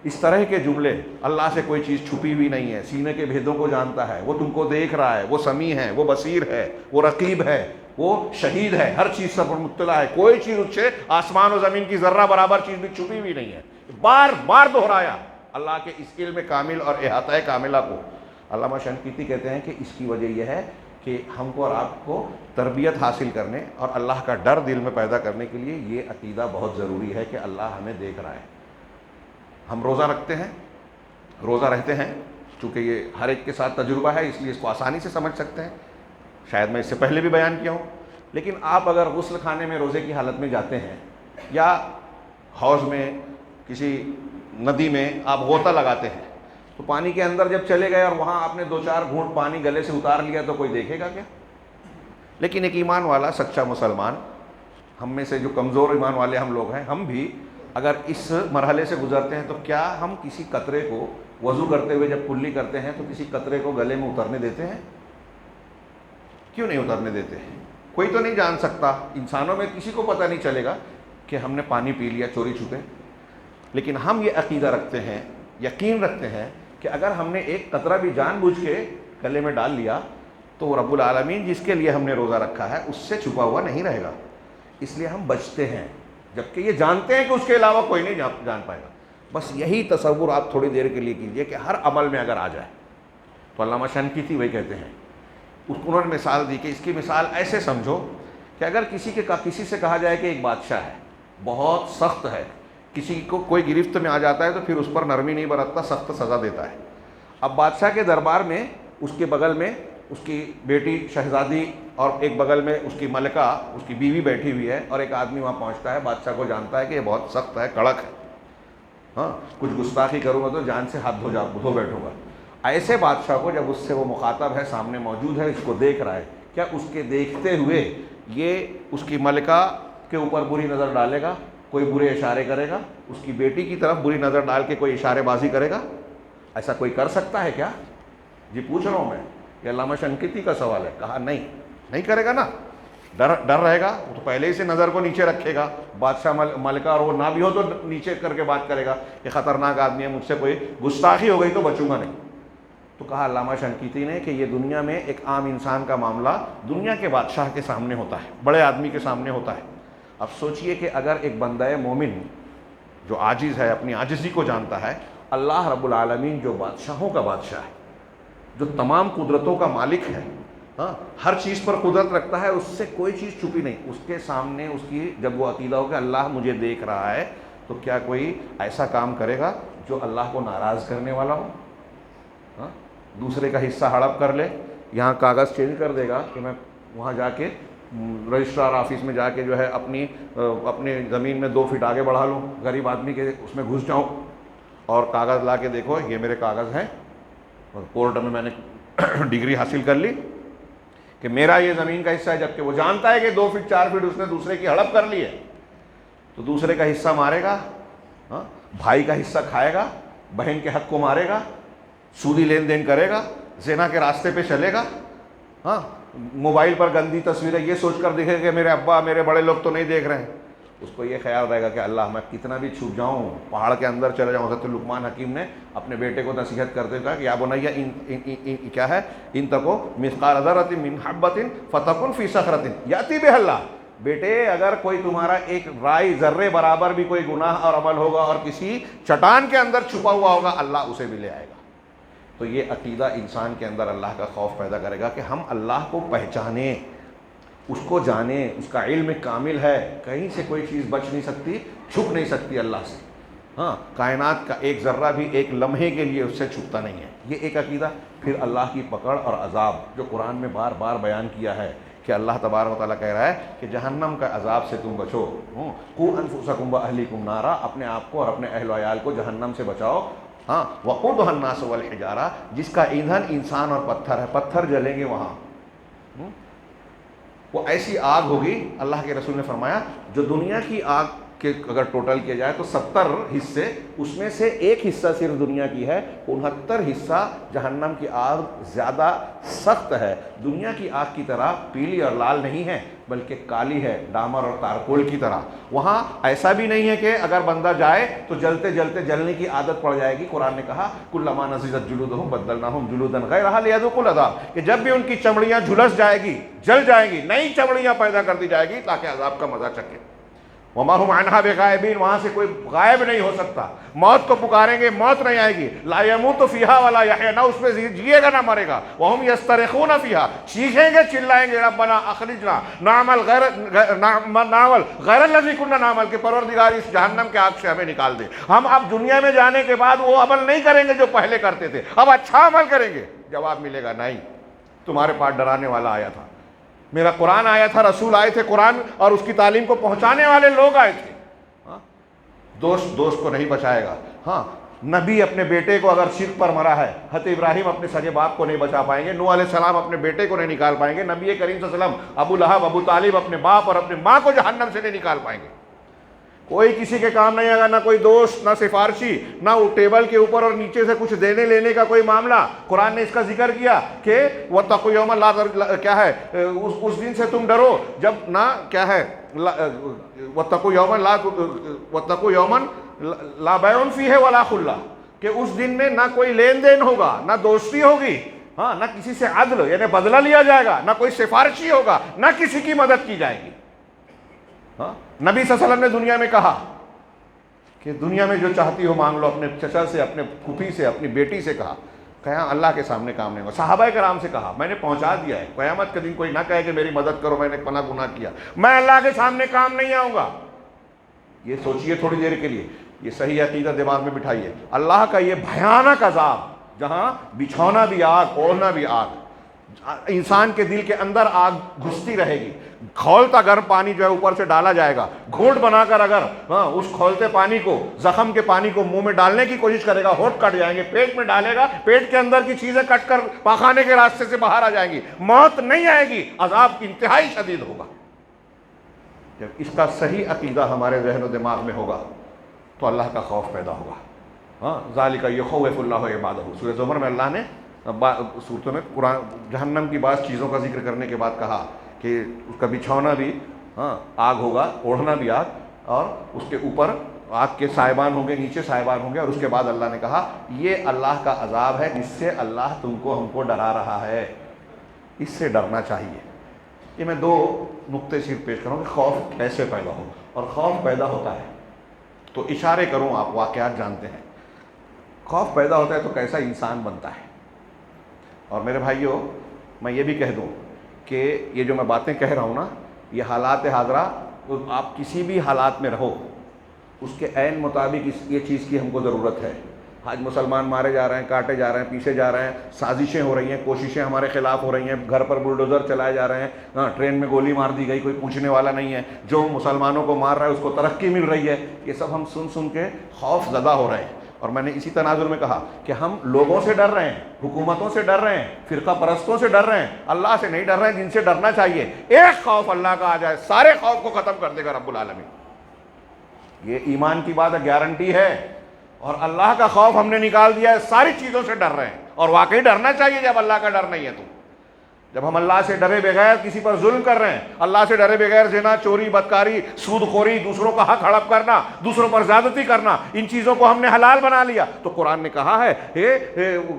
اس طرح کے جملے، اللہ سے کوئی چیز چھپی ہوئی نہیں ہے، سینے کے بھیدوں کو جانتا ہے، وہ تم کو دیکھ رہا ہے، وہ سمیع ہے، وہ بصیر ہے، وہ رقیب ہے، وہ شہید ہے، ہر چیز پر مطلع ہے. کوئی چیز اس سے آسمان و زمین کی ذرہ برابر چیز بھی چھپی ہوئی نہیں ہے. بار بار دہرایا اللہ کے اس علم کامل اور احاطہ کاملہ کو. علامہ شنقیطی کہتے ہیں کہ اس کی وجہ یہ ہے کہ ہم کو اور آپ کو تربیت حاصل کرنے اور اللہ کا ڈر دل میں پیدا کرنے کے لیے یہ عقیدہ بہت ضروری ہے کہ اللہ ہمیں دیکھ رہا ہے. ہم روزہ رکھتے ہیں، روزہ رہتے ہیں، چونکہ یہ ہر ایک کے ساتھ تجربہ ہے اس لیے اس کو آسانی سے سمجھ سکتے ہیں. شاید میں اس سے پہلے بھی بیان کیا ہوں، لیکن آپ اگر غسل خانے میں روزے کی حالت میں جاتے ہیں یا حوض میں کسی ندی میں آپ غوطہ لگاتے ہیں تو پانی کے اندر جب چلے گئے اور وہاں آپ نے 2-4 گھونٹ پانی گلے سے اتار لیا تو کوئی دیکھے گا کیا؟ لیکن ایک ایمان والا سچا مسلمان، ہم میں سے جو کمزور ایمان والے ہم لوگ ہیں، ہم بھی اگر اس مرحلے سے گزرتے ہیں تو کیا ہم کسی قطرے کو وضو کرتے ہوئے جب کلی کرتے ہیں تو کسی قطرے کو گلے میں اترنے دیتے ہیں؟ کیوں نہیں اترنے دیتے؟ کوئی تو نہیں جان سکتا، انسانوں میں کسی کو پتہ نہیں چلے گا کہ ہم نے پانی پی لیا چوری چھپے. لیکن ہم یہ عقیدہ رکھتے ہیں، یقین رکھتے ہیں کہ اگر ہم نے ایک قطرہ بھی جان بوجھ کے گلے میں ڈال لیا تو رب العالمین جس کے لیے ہم نے روزہ رکھا ہے اس سے چھپا ہوا نہیں رہے گا. اس لیے ہم بچتے ہیں، جبکہ یہ جانتے ہیں کہ اس کے علاوہ کوئی نہیں جان پائے گا. بس یہی تصور آپ تھوڑی دیر کے لیے کیجئے کہ ہر عمل میں اگر آ جائے تو علامہ شنقیطی وہی کہتے ہیں، انہوں نے مثال دی کہ اس کی مثال ایسے سمجھو کہ اگر کسی سے کہا جائے کہ ایک بادشاہ ہے، بہت سخت ہے، کسی کو کوئی گرفت میں آ جاتا ہے تو پھر اس پر نرمی نہیں برتتا، سخت سزا دیتا ہے. اب بادشاہ کے دربار میں اس کے بغل میں اس کی بیٹی شہزادی اور ایک بغل میں اس کی ملکہ، اس کی بیوی بیٹھی ہوئی ہے، اور ایک آدمی وہاں پہنچتا ہے. بادشاہ کو جانتا ہے کہ یہ بہت سخت ہے، کڑک ہے، ہاں کچھ گستاخی کروں گا تو جان سے ہاتھ دھو بیٹھوں گا. ایسے بادشاہ کو جب اس سے وہ مخاطب ہے، سامنے موجود ہے، اس کو دیکھ رہا ہے، کیا اس کے دیکھتے ہوئے یہ اس کی ملکہ کے اوپر بری نظر ڈالے گا، کوئی برے اشارے کرے گا، اس کی بیٹی کی طرف بری نظر ڈال کے کوئی اشارے بازی کرے گا؟ ایسا کوئی کر سکتا ہے کیا؟ جی پوچھ رہا ہوں میں، یہ علامہ شنقیطی کا سوال ہے. کہا نہیں کرے گا نا. ڈر رہے گا تو پہلے ہی سے نظر کو نیچے رکھے گا. بادشاہ ملکہ اور وہ نہ بھی ہو تو نیچے کر کے بات کرے گا کہ خطرناک آدمی ہے، مجھ سے کوئی گستاخی ہو گئی تو بچوں گا نہیں. تو کہا علامہ شنقیطی نے کہ یہ دنیا میں ایک عام انسان کا معاملہ دنیا کے بادشاہ کے سامنے ہوتا ہے، بڑے آدمی کے سامنے ہوتا ہے. اب سوچئے کہ اگر ایک بندہ مومن جو عاجز ہے، اپنی عاجزی کو جانتا ہے، اللہ رب العالمین جو بادشاہوں کا بادشاہ ہے، جو تمام قدرتوں کا مالک ہے، ہاں ہر چیز پر قدرت رکھتا ہے، اس سے کوئی چیز چھپی نہیں، اس کے سامنے اس کی جب وہ عقیدہ ہو کہ اللہ مجھے دیکھ رہا ہے تو کیا کوئی ایسا کام کرے گا جو اللہ کو ناراض کرنے والا ہو؟ ہاں دوسرے کا حصہ ہڑپ کر لے، یہاں کاغذ چینج کر دے گا کہ میں وہاں جا کے رجسٹرار آفس میں جا کے جو ہے اپنی زمین میں 2 فٹ آگے بڑھا لوں، غریب آدمی کے اس میں گھس جاؤں اور کاغذ لا کے دیکھو یہ میرے کاغذ ہیں اور کورٹ میں میں نے ڈگری حاصل کر لی کہ میرا یہ زمین کا حصہ ہے، جبکہ وہ جانتا ہے کہ 2 فٹ 4 فٹ اس نے دوسرے کی ہڑپ کر لی ہے. تو دوسرے کا حصہ مارے گا، ہاں بھائی کا حصہ کھائے گا، بہن کے حق کو مارے گا، سودی لین دین کرے گا، زنا کے راستے پہ چلے گا، ہاں موبائل پر گندی تصویریں یہ سوچ کر دیکھے کہ میرے ابا میرے بڑے لوگ تو نہیں دیکھ رہے ہیں. اس کو یہ خیال رہے گا کہ اللہ میں کتنا بھی چھپ جاؤں، پہاڑ کے اندر چلے جاؤں. حضرت لقمان حکیم نے اپنے بیٹے کو نصیحت کرتے کہا کہ یا بنیا کیا ہے ان تکو مثقال ذرۃ من حبۃ فتکن فی صخرۃ یاتی بها اللہ. بیٹے اگر کوئی تمہارا ایک رائی ذرے برابر بھی کوئی گناہ اور عمل ہوگا اور کسی چٹان کے اندر چھپا ہوا ہوگا، اللہ اسے بھی لے آئے گا۔ تو یہ عقیدہ انسان کے اندر اللہ کا خوف پیدا کرے گا کہ ہم اللہ کو پہچانیں، اس کو جانیں، اس کا علم کامل ہے، کہیں سے کوئی چیز بچ نہیں سکتی، چھپ نہیں سکتی اللہ سے۔ ہاں، کائنات کا ایک ذرہ بھی ایک لمحے کے لیے اس سے چھپتا نہیں ہے، یہ ایک عقیدہ۔ پھر اللہ کی پکڑ اور عذاب جو قرآن میں بار بار بیان کیا ہے کہ اللہ تبارک و تعالیٰ کہہ رہا ہے کہ جہنم کا عذاب سے تم بچو، قوا انفسکم واہلیکم نارا، اپنے آپ کو اور اپنے اہل و عیال کو جہنم سے بچاؤ۔ ہاں، وقودھا الناس والحجارہ، جس کا ایندھن انسان اور پتھر ہے، پتھر جلیں گے وہاں، وہ ایسی آگ ہوگی، اللہ کے رسول نے فرمایا جو دنیا کی آگ کہ اگر ٹوٹل کیا جائے تو 70 حصے، اس میں سے ایک حصہ صرف دنیا کی ہے، 69 حصہ جہنم کی آگ زیادہ سخت ہے، دنیا کی آگ کی طرح پیلی اور لال نہیں ہے بلکہ کالی ہے، ڈامر اور تارکول کی طرح۔ وہاں ایسا بھی نہیں ہے کہ اگر بندہ جائے تو جلتے جلتے جلنے کی عادت پڑ جائے گی۔ قرآن نے کہا کلما نضجت جلودہم بدلناہم جلودا غیرہا لیذوقوا العذاب، کہ جب بھی ان کی چمڑیاں جھلس جائے گی، جل جائیں گی، نئی چمڑیاں پیدا کر دی جائے گی تاکہ عذاب کا مزہ چکھے۔ وما هم عنها بغائبین، وہاں سے کوئی غائب نہیں ہو سکتا۔ موت کو پکاریں گے، موت نہیں آئے گی۔ لا يموت فيها ولا يحيى، نہ اس میں جیے گا نہ مرے گا۔ وهم يسترخون فيها، چیخیں گے چلائیں گے ربنا اخرجنا نعمل غیر الذی كنا نعمل، کہ پروردگار اس جہنم کے آگ سے ہمیں نکال دے۔ ہم اب دنیا میں جانے کے بعد وہ عمل نہیں کریں گے جو پہلے کرتے تھے، اب اچھا عمل کریں گے۔ جواب ملے گا نہیں، تمہارے پاس ڈرانے والا آیا تھا، میرا قرآن آیا تھا، رسول آئے تھے، قرآن اور اس کی تعلیم کو پہنچانے والے لوگ آئے تھے۔ دوست کو نہیں بچائے گا۔ ہاں، نبی اپنے بیٹے کو اگر شرک پر مرا ہے، حضرت ابراہیم اپنے سگے باپ کو نہیں بچا پائیں گے، نوح علیہ السلام اپنے بیٹے کو نہیں نکال پائیں گے، نبی کریم صلی اللہ علیہ وسلم ابو لہب ابو طالب اپنے باپ اور اپنے ماں کو جہنم سے نہیں نکال پائیں گے۔ کوئی کسی کے کام نہیں آئے گا، نہ کوئی دوست، نہ سفارشی، نہ وہ ٹیبل کے اوپر اور نیچے سے کچھ دینے لینے کا کوئی معاملہ۔ قرآن نے اس کا ذکر کیا کہ واتقوا یوما لا، کیا ہے، اس دن سے تم ڈرو جب نہ، کیا ہے، واتقوا یوما لا بیع فیہ ولا خلہ، کہ اس دن میں نہ کوئی لین دین ہوگا، نہ دوستی ہوگی، ہاں، نہ کسی سے عدل یعنی بدلہ لیا جائے گا، نہ کوئی سفارشی ہوگا، نہ کسی کی مدد کی جائے گی۔ نبی صلی اللہ علیہ وسلم نے دنیا میں کہا کہ دنیا میں جو چاہتی ہو مانگ لو، اپنے چچا سے، اپنے پھوپھی سے، اپنی بیٹی سے کہا، کہا اللہ کے سامنے کام نہیں ہوگا۔ صحابہ کرام سے کہا میں نے پہنچا دیا ہے، قیامت کے دن کوئی نہ کہے کہ میری مدد کرو، میں نے پناہ گناہ کیا، میں اللہ کے سامنے کام نہیں آؤں گا۔ یہ سوچئے تھوڑی دیر کے لیے، یہ صحیح عقیدہ دماغ میں بٹھائیے، اللہ کا یہ بھیانک عذاب جہاں بچھونا بھی آگ، اوڑھنا بھی آگ، انسان کے دل کے اندر آگ گھستی رہے گی، کھولتا گرم پانی جو ہے اوپر سے ڈالا جائے گا، گھونٹ بنا کر اگر اس کھولتے پانی کو، زخم کے پانی کو منہ میں ڈالنے کی کوشش کرے گا، ہونٹ کٹ جائیں گے، پیٹ میں ڈالے گا، پیٹ کے اندر کی چیزیں کٹ کر پاخانے کے راستے سے باہر آ جائیں گی، موت نہیں آئے گی، عذاب انتہائی شدید ہوگا۔ جب اس کا صحیح عقیدہ ہمارے ذہن و دماغ میں ہوگا تو اللہ کا خوف پیدا ہوگا۔ ہاں، ذالک یخوف اللہ عبادہ، سورہ زمر میں اللہ نے صورتوں میں قرآن جہنم کی بعض چیزوں کا ذکر کرنے کے بعد کہا کہ اس کا بچھونا بھی آگ ہوگا، اوڑھنا بھی آگ، اور اس کے اوپر آگ کے سائبان ہوں گے، نیچے سائبان ہوں گے، اور اس کے بعد اللہ نے کہا یہ اللہ کا عذاب ہے جس سے اللہ تم کو، ہم کو ڈرا رہا ہے، اس سے ڈرنا چاہیے۔ یہ میں دو نقطے صرف پیش کروں کہ خوف کیسے پیدا ہو، اور خوف پیدا ہوتا ہے تو اشارے کروں، آپ واقعات جانتے ہیں۔ خوف پیدا ہوتا ہے تو کیسا انسان بنتا ہے۔ اور میرے بھائیوں، میں یہ بھی کہہ دوں کہ یہ جو میں باتیں کہہ رہا ہوں نا، یہ حالات حاضرہ، آپ کسی بھی حالات میں رہو، اس کے عین مطابق یہ چیز کی ہم کو ضرورت ہے۔ آج مسلمان مارے جا رہے ہیں، کاٹے جا رہے ہیں، پیچھے جا رہے ہیں، سازشیں ہو رہی ہیں، کوششیں ہمارے خلاف ہو رہی ہیں، گھر پر بلڈوزر چلائے جا رہے ہیں، ٹرین میں گولی مار دی گئی، کوئی پوچھنے والا نہیں ہے، جو مسلمانوں کو مار رہا ہے اس کو ترقی مل رہی ہے، یہ سب ہم سن کے خوف زدہ ہو رہے ہیں۔ اور میں نے اسی تناظر میں کہا کہ ہم لوگوں سے ڈر رہے ہیں، حکومتوں سے ڈر رہے ہیں، فرقہ پرستوں سے ڈر رہے ہیں، اللہ سے نہیں ڈر رہے ہیں جن سے ڈرنا چاہیے۔ ایک خوف اللہ کا آ جائے، سارے خوف کو ختم کر دے گا رب العالمین۔ یہ ایمان کی بات گارنٹی ہے، اور اللہ کا خوف ہم نے نکال دیا ہے، ساری چیزوں سے ڈر رہے ہیں، اور واقعی ڈرنا چاہیے جب اللہ کا ڈر نہیں ہے تو۔ جب ہم اللہ سے ڈرے بغیر کسی پر ظلم کر رہے ہیں، اللہ سے ڈرے بغیر زنا، چوری، بدکاری، سود خوری، دوسروں کا حق ہڑپ کرنا، دوسروں پر زیادتی کرنا، ان چیزوں کو ہم نے حلال بنا لیا، تو قرآن نے کہا ہے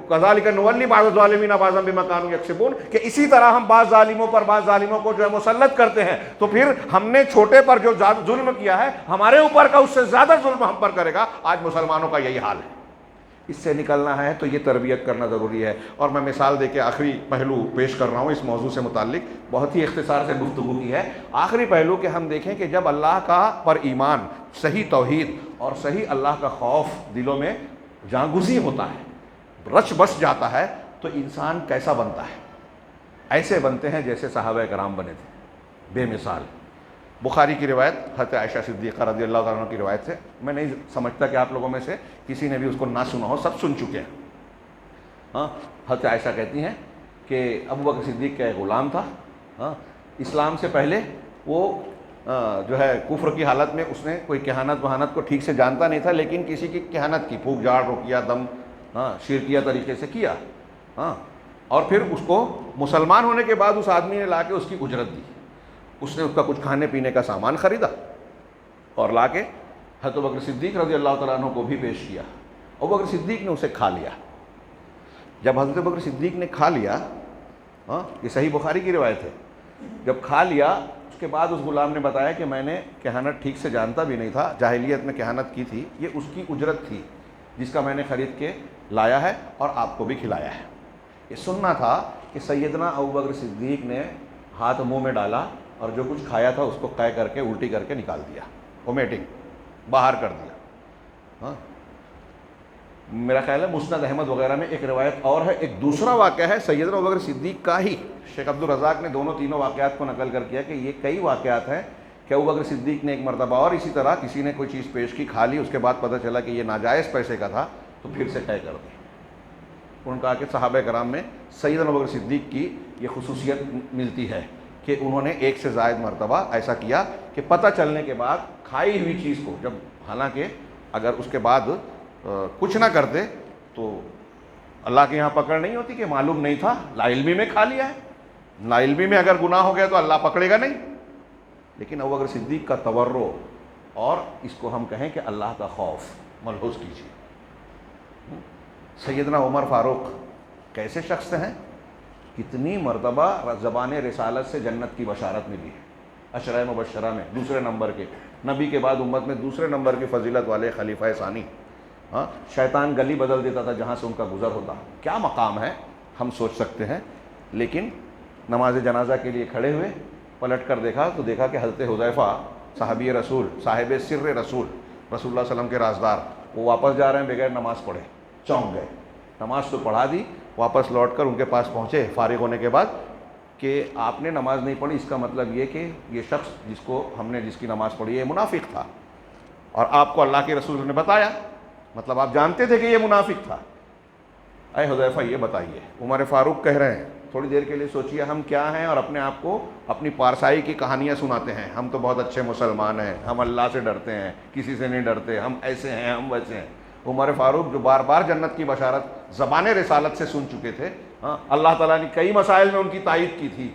کذالک نولی بعض الظالمین بعضا بما کانوا یکسبون، کہ اسی طرح ہم بعض ظالموں پر بعض ظالموں کو جو ہے مسلط کرتے ہیں، تو پھر ہم نے چھوٹے پر جو ظلم کیا ہے، ہمارے اوپر کا اس سے زیادہ ظلم ہم پر کرے گا۔ آج مسلمانوں کا یہی حال ہے۔ اس سے نکلنا ہے تو یہ تربیت کرنا ضروری ہے۔ اور میں مثال دے کے آخری پہلو پیش کر رہا ہوں اس موضوع سے متعلق، بہت ہی اختصار سے گفتگو کی ہے۔ آخری پہلو کہ ہم دیکھیں کہ جب اللہ کا پر ایمان، صحیح توحید اور صحیح اللہ کا خوف دلوں میں جاگزی ہوتا ہے، رچ بس جاتا ہے، تو انسان کیسا بنتا ہے؟ ایسے بنتے ہیں جیسے صحابہ کرام بنے تھے، بے مثال۔ بخاری کی روایت، حضرت عائشہ صدیقہ رضی اللہ عنہ کی روایت سے، میں نہیں سمجھتا کہ آپ لوگوں میں سے کسی نے بھی اس کو نہ سنا ہو، سب سن چکے ہیں۔ ہاں، حضرت عائشہ کہتی ہیں کہ ابو بکر صدیق کا ایک غلام تھا، اسلام سے پہلے وہ جو ہے کفر کی حالت میں، اس نے کوئی کہانت وہانت کو ٹھیک سے جانتا نہیں تھا، لیکن کسی کی کہانت کی، پھونک جھاڑ، رقیہ، دم، شرکیہ طریقے سے کیا، اور پھر اس کو مسلمان ہونے کے بعد اس آدمی نے لا کے اس کی اجرت دی، اس نے اس کا کچھ کھانے پینے کا سامان خریدا اور لا کے حضرت بکر صدیق رضی اللہ تعالیٰ عنہ کو بھی پیش کیا، اور بکر صدیق نے اسے کھا لیا۔ جب حضرت بکر صدیق نے کھا لیا، یہ صحیح بخاری کی روایت ہے، جب کھا لیا اس کے بعد اس غلام نے بتایا کہ میں نے کہانت ٹھیک سے جانتا بھی نہیں تھا، جاہلیت میں کہانت کی تھی، یہ اس کی اجرت تھی جس کا میں نے خرید کے لایا ہے اور آپ کو بھی کھلایا ہے۔ یہ سننا تھا کہ سیدنا ابو بکر صدیق نے ہاتھ منہ میں ڈالا اور جو کچھ کھایا تھا اس کو قے کر کے الٹی کر کے نکال دیا، وومیٹنگ باہر کر دیا۔ میرا خیال ہے مسند احمد وغیرہ میں ایک روایت اور ہے، ایک دوسرا واقعہ ہے سیدنا ابو بکر صدیق کا ہی، شیخ عبدالرزاق نے دونوں تینوں واقعات کو نقل کر کیا کہ یہ کئی واقعات ہیں کہ ابو بکر صدیق نے ایک مرتبہ اور اسی طرح کسی نے کوئی چیز پیش کی، کھا لی، اس کے بعد پتہ چلا کہ یہ ناجائز پیسے کا تھا، تو پھر سے قے کر دی۔ انہوں نے کہا کہ صحابہ کرام میں سیدنا ابو بکر صدیق کی یہ خصوصیت ملتی ہے کہ انہوں نے ایک سے زائد مرتبہ ایسا کیا کہ پتہ چلنے کے بعد کھائی ہوئی چیز کو، جب حالانکہ اگر اس کے بعد کچھ نہ کرتے تو اللہ کے یہاں پکڑ نہیں ہوتی کہ معلوم نہیں تھا، لا علمی میں کھا لیا ہے، لا علمی میں اگر گناہ ہو گیا تو اللہ پکڑے گا نہیں، لیکن ابو بکر صدیق کا تورع اور اس کو ہم کہیں کہ اللہ کا خوف ملحوظ کیجیے۔ سیدنا عمر فاروق کیسے شخص ہیں، کتنی مرتبہ زبان رسالت سے جنت کی بشارت ملی ہے، عشرہ مبشرہ میں دوسرے نمبر کے، نبی کے بعد امت میں دوسرے نمبر کی فضیلت والے خلیفہ ثانی۔ شیطان گلی بدل دیتا تھا جہاں سے ان کا گزر ہوتا، کیا مقام ہے ہم سوچ سکتے ہیں۔ لیکن نماز جنازہ کے لیے کھڑے ہوئے، پلٹ کر دیکھا تو دیکھا کہ حضرت حذیفہ صحابی رسول، صاحب سر رسول، رسول اللہ صلی اللہ علیہ وسلم کے رازدار، وہ واپس جا رہے ہیں بغیر نماز پڑھے، چونک گئے۔ نماز تو پڑھا دی، واپس لوٹ کر ان کے پاس پہنچے فارغ ہونے کے بعد کہ آپ نے نماز نہیں پڑھی، اس کا مطلب یہ کہ یہ شخص جس کی نماز پڑھی ہے منافق تھا، اور آپ کو اللہ کے رسول نے بتایا، مطلب آپ جانتے تھے کہ یہ منافق تھا۔ اے حذیفہ یہ بتائیے، عمر فاروق کہہ رہے ہیں، تھوڑی دیر کے لیے سوچئے ہم کیا ہیں اور اپنے آپ کو اپنی پارسائی کی کہانیاں سناتے ہیں، ہم تو بہت اچھے مسلمان ہیں، ہم اللہ سے ڈرتے ہیں، کسی سے نہیں ڈرتے، ہم ایسے ہیں، ہم ویسے ہیں۔ عمر فاروق جو بار بار جنت کی بشارت زبان رسالت سے سن چکے تھے، اللہ تعالیٰ نے کئی مسائل میں ان کی تائید کی تھی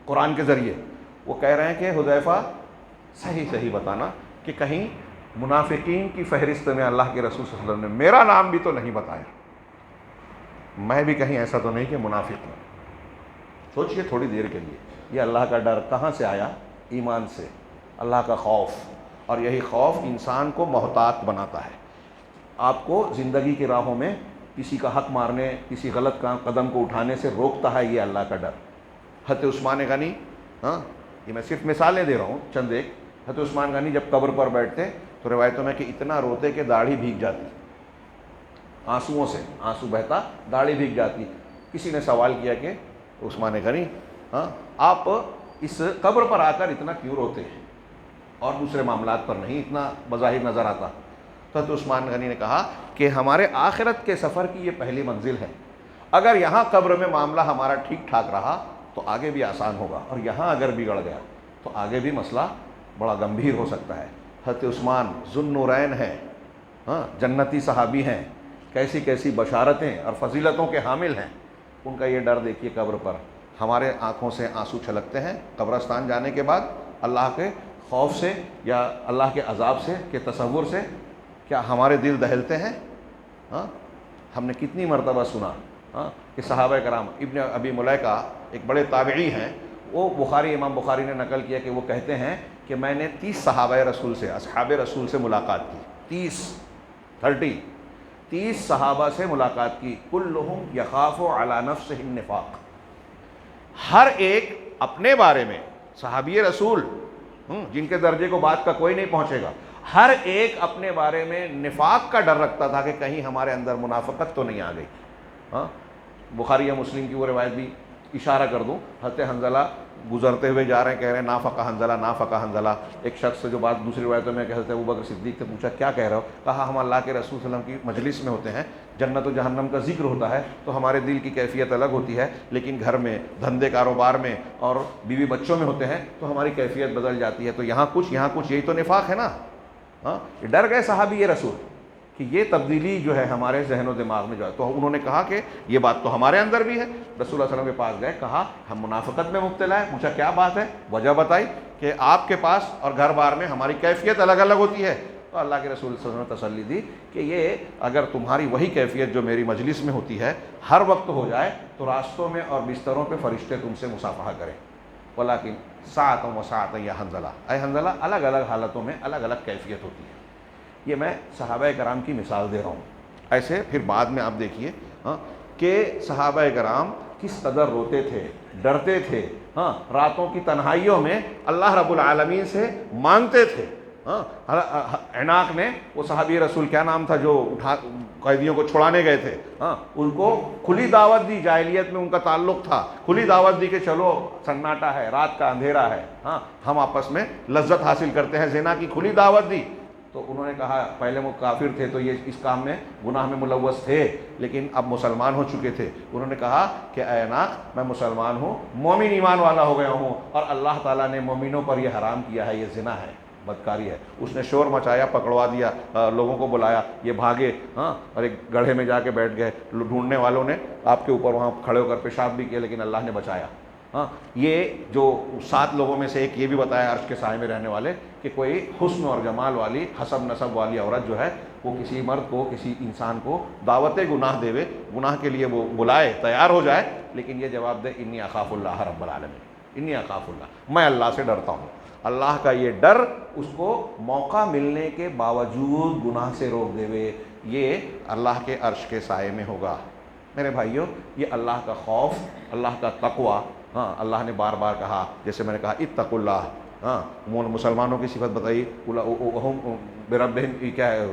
قرآن کے ذریعے، وہ کہہ رہے ہیں کہ حذیفہ صحیح بتانا کہ کہیں منافقین کی فہرست میں اللہ کے رسول صلی اللہ علیہ وسلم نے میرا نام بھی تو نہیں بتایا، میں بھی کہیں ایسا تو نہیں کہ منافق ہوں۔ سوچئے تھوڑی دیر کے لیے، یہ اللہ کا ڈر کہاں سے آیا؟ ایمان سے، اللہ کا خوف، اور یہی خوف انسان کو محتاط بناتا ہے، آپ کو زندگی کی راہوں میں کسی کا حق مارنے، کسی غلط قدم کو اٹھانے سے روکتا ہے، یہ اللہ کا ڈر۔ حضرت عثمان غنی، یہ میں صرف مثالیں دے رہا ہوں چند ایک، حضرت عثمان غنی جب قبر پر بیٹھتے تو روایتوں میں کہ اتنا روتے کہ داڑھی بھیگ جاتی، آنسوؤں سے آنسو بہتا، داڑھی بھیگ جاتی۔ کسی نے سوال کیا کہ عثمان غنی آپ اس قبر پر آ کر اتنا کیوں روتے ہیں اور دوسرے معاملات پر نہیں اتنا بظاہر نظر آتا؟ تو حضرت عثمان غنی نے کہا کہ ہمارے آخرت کے سفر کی یہ پہلی منزل ہے، اگر یہاں قبر میں معاملہ ہمارا ٹھیک ٹھاک رہا تو آگے بھی آسان ہوگا، اور یہاں اگر بگڑ گیا تو آگے بھی مسئلہ بڑا گمبھیر ہو سکتا ہے۔ حضرت عثمان ذو النورین ہیں، جنتی صحابی ہیں، کیسی کیسی بشارتیں اور فضیلتوں کے حامل ہیں، ان کا یہ ڈر دیکھیے قبر پر۔ ہمارے آنکھوں سے آنسو چھلکتے ہیں قبرستان جانے کے بعد اللہ کے خوف سے یا اللہ کے عذاب سے کہ تصور سے؟ کیا ہمارے دل دہلتے ہیں؟ ہاں، ہم نے کتنی مرتبہ سنا کہ صحابہ کرام، ابن ابی ملیکہ ایک بڑے تابعی ہیں، وہ امام بخاری نے نقل کیا کہ وہ کہتے ہیں کہ میں نے 30 صحابہ رسول سے، اصحاب رسول سے ملاقات کی، 30 صحابہ سے ملاقات کی، کلہم یخاف علی نفسہ النفاق، ہر ایک اپنے بارے میں، صحابی رسول جن کے درجے کو بات کا کوئی نہیں پہنچے گا، ہر ایک اپنے بارے میں نفاق کا ڈر رکھتا تھا کہ کہیں ہمارے اندر منافقت تو نہیں آ گئی۔ بخاری یا مسلم کی وہ روایت بھی اشارہ کر دوں، حضرت حنظلہ گزرتے ہوئے جا رہے ہیں، کہہ رہے ہیں نافقہ حنظلہ نافقہ حنظلہ۔ ایک شخص سے جو بات دوسری روایتوں میں کہ حضرت ابوبکر صدیق سے پوچھا کیا کہہ رہے ہو؟ کہا ہم اللہ کے رسول صلی اللہ علیہ وسلم کی مجلس میں ہوتے ہیں، جنت و جہنم کا ذکر ہوتا ہے تو ہمارے دل کی کیفیت الگ ہوتی ہے، لیکن گھر میں، دھندے کاروبار میں اور بیوی بچوں میں ہوتے ہیں تو ہماری کیفیت بدل جاتی ہے، تو یہاں کچھ یہی تو نفاق ہے نا۔ ڈر گئے صحابی رسول کہ یہ تبدیلی جو ہے ہمارے ذہن و دماغ میں جو ہے، تو انہوں نے کہا کہ یہ بات تو ہمارے اندر بھی ہے۔ رسول اللہ صلی اللہ علیہ وسلم کے پاس گئے، کہا ہم منافقت میں مبتلا ہے، پوچھا کیا بات ہے، وجہ بتائی کہ آپ کے پاس اور گھر بار میں ہماری کیفیت الگ الگ ہوتی ہے۔ تو اللہ کے رسول صلی اللہ علیہ وسلم نے تسلی دی کہ یہ اگر تمہاری وہی کیفیت جو میری مجلس میں ہوتی ہے ہر وقت ہو جائے تو راستوں میں اور بستروں پہ فرشتے تم سے مصافحہ کریں، ولیکن ساعتوں و ساعتیں یا حنظلہ، اے حنظلہ الگ الگ حالتوں میں الگ الگ کیفیت ہوتی ہے۔ یہ میں صحابہ کرام کی مثال دے رہا ہوں۔ ایسے پھر بعد میں آپ دیکھیے کہ صحابہ کرام کس قدر روتے تھے، ڈرتے تھے، راتوں کی تنہائیوں میں اللہ رب العالمین سے مانگتے تھے۔ عناق نے، وہ صحابی رسول کیا نام تھا جو قیدیوں کو چھڑانے گئے تھے، ان کو کھلی دعوت دی، جاہلیت میں ان کا تعلق تھا، کھلی دعوت دی کہ چلو سناٹا ہے، رات کا اندھیرا ہے، ہم آپس میں لذت حاصل کرتے ہیں، زنا کی کھلی دعوت دی۔ تو انہوں نے کہا، پہلے وہ کافر تھے تو یہ اس کام میں گناہ میں ملوث تھے، لیکن اب مسلمان ہو چکے تھے۔ انہوں نے کہا کہ اے عناق میں مسلمان ہوں، مومن ایمان والا ہو گیا ہوں، اور اللہ تعالیٰ نے مومنوں پر یہ حرام کیا ہے، یہ زنا ہے، بدکاری ہے۔ اس نے شور مچایا، پکڑوا دیا، لوگوں کو بلایا، یہ بھاگے، اور ایک گڑھے میں جا کے بیٹھ گئے، ڈھونڈنے والوں نے آپ کے اوپر وہاں کھڑے ہو کر پیشاب بھی کیا، لیکن اللہ نے بچایا۔ یہ جو 7 لوگوں میں سے ایک یہ بھی بتایا عرش کے سائے میں رہنے والے کہ کوئی حسن اور جمال والی، حسب نسب والی عورت جو ہے وہ کسی مرد کو، کسی انسان کو دعوت گناہ دے، گناہ کے لیے وہ بلائے، تیار ہو جائے، لیکن یہ جواب دے انی اخاف اللہ رب العالمین، انی اخاف اللہ، میں اللہ سے ڈرتا ہوں۔ اللہ کا یہ ڈر اس کو موقع ملنے کے باوجود گناہ سے روک دے، یہ اللہ کے عرش کے سائے میں ہوگا۔ میرے بھائیوں، یہ اللہ کا خوف، اللہ کا تقوی، اللہ نے بار بار کہا، جیسے میں نے کہا اتقوا اللہ، مسلمانوں کی صفت بتائی، بربہم، کیا ہے،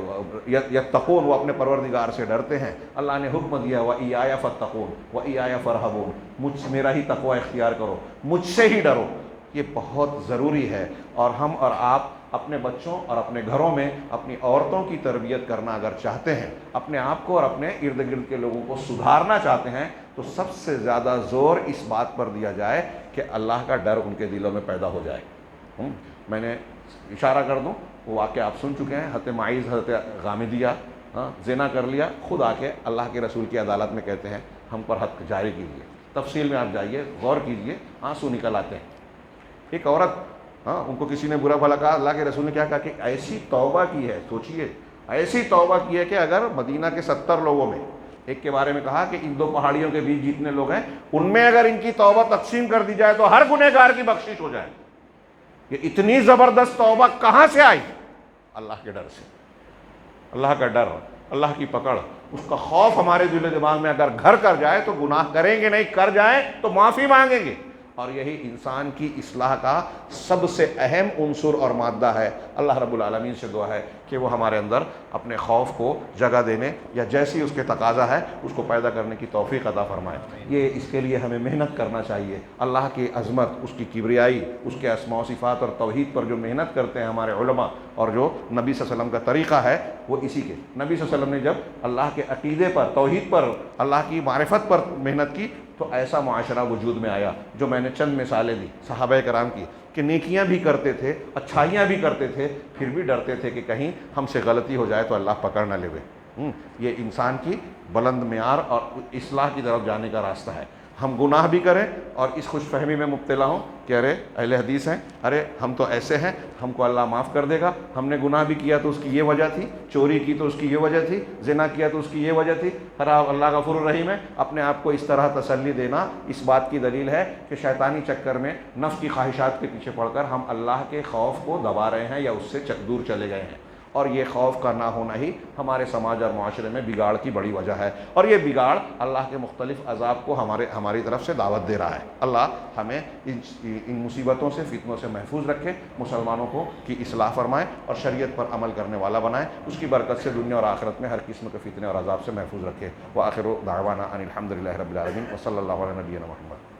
یتقون، وہ اپنے پروردگار سے ڈرتے ہیں۔ اللہ نے حکم دیا وَإِيَّايَ فَاتَّقُونَ وَإِيَّايَ فَارْهَبُونَ، میرا ہی تقوی اختیار کرو، مجھ سے ہی ڈرو۔ یہ بہت ضروری ہے، اور ہم اور آپ اپنے بچوں اور اپنے گھروں میں اپنی عورتوں کی تربیت کرنا اگر چاہتے ہیں، اپنے آپ کو اور اپنے ارد گرد کے لوگوں کو سدھارنا چاہتے ہیں، تو سب سے زیادہ زور اس بات پر دیا جائے کہ اللہ کا ڈر ان کے دلوں میں پیدا ہو جائے۔ میں نے اشارہ کر دوں، وہ واقعہ آپ سن چکے ہیں، حضرت معیذ، حضرت غامدیہ، زنا کر لیا، خود آ کے اللہ کے رسول کی عدالت میں کہتے ہیں ہم پر حد جاری کیجیے۔ تفصیل میں آپ جائیے، غور کیجیے، آنسو نکل آتے ہیں۔ ایک عورت، ان کو کسی نے برا بھلا کہا، اللہ کے رسول نے کیا کہا کہ ایسی توبہ کی ہے، سوچئے، ایسی توبہ کی ہے کہ اگر مدینہ کے 70 لوگوں میں، ایک کے بارے میں کہا کہ ان 2 پہاڑیوں کے بیچ جتنے لوگ ہیں ان میں اگر ان کی توبہ تقسیم کر دی جائے تو ہر گنہگار کی بخشش ہو جائے۔ یہ اتنی زبردست توبہ کہاں سے آئی؟ اللہ کے ڈر سے۔ اللہ کا ڈر، اللہ کی پکڑ، اس کا خوف ہمارے دل و دماغ میں اگر گھر کر جائے تو گناہ کریں گے نہیں، کر جائیں تو معافی مانگیں گے، اور یہی انسان کی اصلاح کا سب سے اہم عنصر اور مادہ ہے۔ اللہ رب العالمین سے دعا ہے کہ وہ ہمارے اندر اپنے خوف کو جگہ دینے یا جیسی اس کے تقاضا ہے اس کو پیدا کرنے کی توفیق عطا فرمائے۔ یہ اس کے لیے ہمیں محنت کرنا چاہیے۔ اللہ کی عظمت، اس کی کبریائی، اس کے اسماء و صفات اور توحید پر جو محنت کرتے ہیں ہمارے علماء، اور جو نبی صلی اللہ علیہ وسلم کا طریقہ ہے وہ اسی کے۔ نبی صلی اللہ علیہ وسلم نے جب اللہ کے عقیدے پر، توحید پر، اللہ کی معرفت پر محنت کی تو ایسا معاشرہ وجود میں آیا جو میں نے چند مثالیں دی صحابہ کرام کی، کہ نیکیاں بھی کرتے تھے، اچھائیاں بھی کرتے تھے، پھر بھی ڈرتے تھے کہ کہیں ہم سے غلطی ہو جائے تو اللہ پکڑ نہ لے۔ یہ انسان کی بلند معیار اور اصلاح کی طرف جانے کا راستہ ہے۔ ہم گناہ بھی کریں اور اس خوش فہمی میں مبتلا ہوں کہ ارے اہل حدیث ہیں، ارے ہم تو ایسے ہیں، ہم کو اللہ معاف کر دے گا، ہم نے گناہ بھی کیا تو اس کی یہ وجہ تھی، چوری کی تو اس کی یہ وجہ تھی، زنا کیا تو اس کی یہ وجہ تھی، اللہ غفور الرحیم ہے۔ اپنے آپ کو اس طرح تسلی دینا اس بات کی دلیل ہے کہ شیطانی چکر میں نفس کی خواہشات کے پیچھے پڑ کر ہم اللہ کے خوف کو دبا رہے ہیں یا اس سے دور چلے گئے ہیں، اور یہ خوف کا نہ ہونا ہی ہمارے سماج اور معاشرے میں بگاڑ کی بڑی وجہ ہے، اور یہ بگاڑ اللہ کے مختلف عذاب کو ہماری طرف سے دعوت دے رہا ہے۔ اللہ ہمیں ان مصیبتوں سے، فتنوں سے محفوظ رکھے، مسلمانوں کو کی اصلاح فرمائے اور شریعت پر عمل کرنے والا بنائے، اس کی برکت سے دنیا اور آخرت میں ہر قسم کے فتنے اور عذاب سے محفوظ رکھے۔ وآخر دعوانا ان الحمد للہ رب العالمین وصلی اللہ علیہ نبینا محمد۔